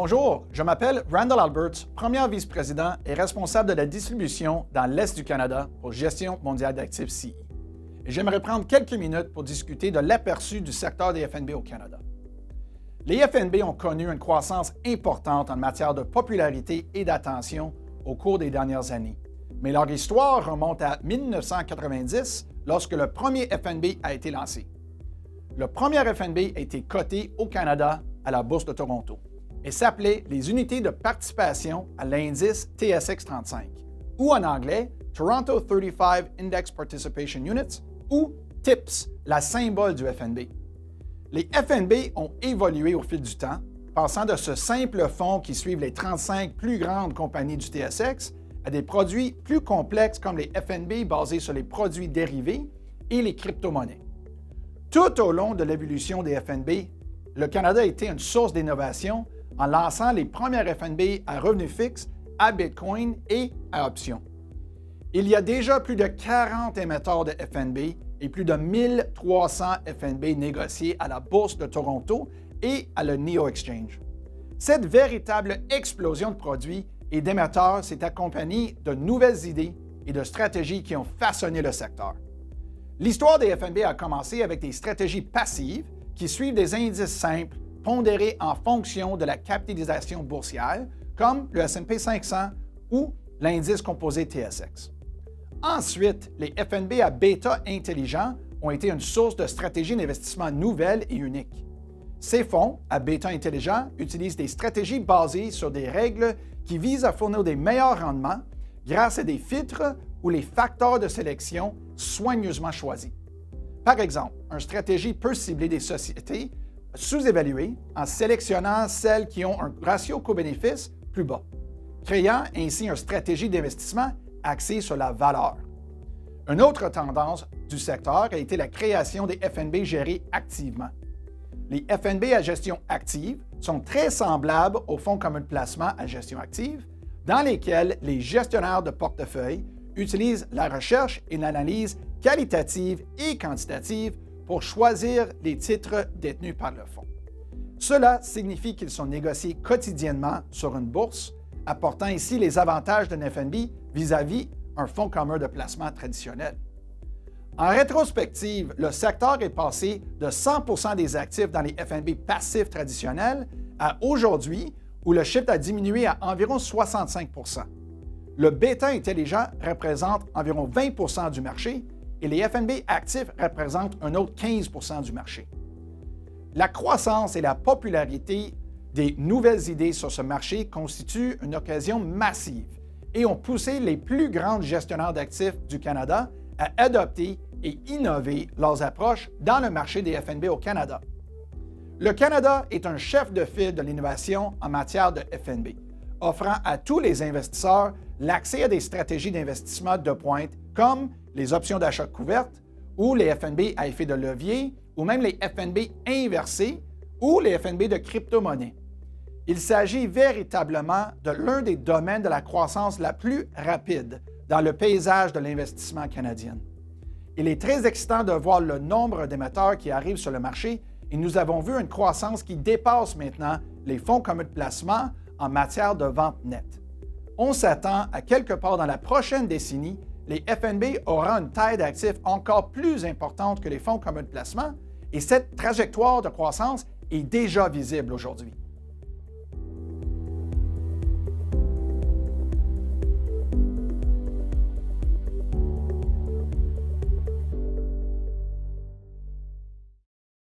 Bonjour, je m'appelle Randall Alberts, premier vice-président et responsable de la distribution dans l'Est du Canada pour Gestion mondiale d'actifs CI. Et j'aimerais prendre quelques minutes pour discuter de l'aperçu du secteur des FNB au Canada. Les FNB ont connu une croissance importante en matière de popularité et d'attention au cours des dernières années. Mais leur histoire remonte à 1990 lorsque le premier FNB a été lancé. Le premier FNB a été coté au Canada à la Bourse de Toronto et s'appelait les unités de participation à l'indice TSX 35, ou en anglais Toronto 35 Index Participation Units, ou TIPS, la symbole du FNB. Les FNB ont évolué au fil du temps, passant de ce simple fonds qui suivent les 35 plus grandes compagnies du TSX à des produits plus complexes comme les FNB basés sur les produits dérivés et les crypto-monnaies. Tout au long de l'évolution des FNB, le Canada a été une source d'innovation en lançant les premières FNB à revenu fixe, à Bitcoin et à options. Il y a déjà plus de 40 émetteurs de FNB et plus de 1300 FNB négociés à la Bourse de Toronto et à le NEO Exchange. Cette véritable explosion de produits et d'émetteurs s'est accompagnée de nouvelles idées et de stratégies qui ont façonné le secteur. L'histoire des FNB a commencé avec des stratégies passives qui suivent des indices simples pondérés en fonction de la capitalisation boursière, comme le S&P 500 ou l'indice composé TSX. Ensuite, les FNB à bêta intelligents ont été une source de stratégies d'investissement nouvelles et uniques. Ces fonds à bêta intelligents utilisent des stratégies basées sur des règles qui visent à fournir des meilleurs rendements grâce à des filtres ou les facteurs de sélection soigneusement choisis. Par exemple, une stratégie peut cibler des sociétés sous-évaluées en sélectionnant celles qui ont un ratio coût-bénéfice plus bas, créant ainsi une stratégie d'investissement axée sur la valeur. Une autre tendance du secteur a été la création des FNB gérés activement. Les FNB à gestion active sont très semblables aux fonds communs de placement à gestion active, dans lesquels les gestionnaires de portefeuille utilisent la recherche et l'analyse qualitative et quantitative pour choisir les titres détenus par le fonds. Cela signifie qu'ils sont négociés quotidiennement sur une bourse, apportant ici les avantages d'un FNB vis-à-vis un fonds commun de placement traditionnel. En rétrospective, le secteur est passé de 100 % des actifs dans les FNB passifs traditionnels à aujourd'hui, où le chiffre a diminué à environ 65 %. Le bêta intelligent représente environ 20 % du marché et les FNB actifs représentent un autre 15 % du marché. La croissance et la popularité des nouvelles idées sur ce marché constituent une occasion massive et ont poussé les plus grands gestionnaires d'actifs du Canada à adopter et innover leurs approches dans le marché des FNB au Canada. Le Canada est un chef de file de l'innovation en matière de FNB, offrant à tous les investisseurs l'accès à des stratégies d'investissement de pointe comme les options d'achat couvertes ou les FNB à effet de levier ou même les FNB inversés ou les FNB de crypto-monnaie. Il s'agit véritablement de l'un des domaines de la croissance la plus rapide dans le paysage de l'investissement canadien. Il est très excitant de voir le nombre d'émetteurs qui arrivent sur le marché et nous avons vu une croissance qui dépasse maintenant les fonds communs de placement en matière de vente nette. On s'attend à quelque part dans la prochaine décennie, les FNB auront une taille d'actifs encore plus importante que les fonds communs de placement et cette trajectoire de croissance est déjà visible aujourd'hui.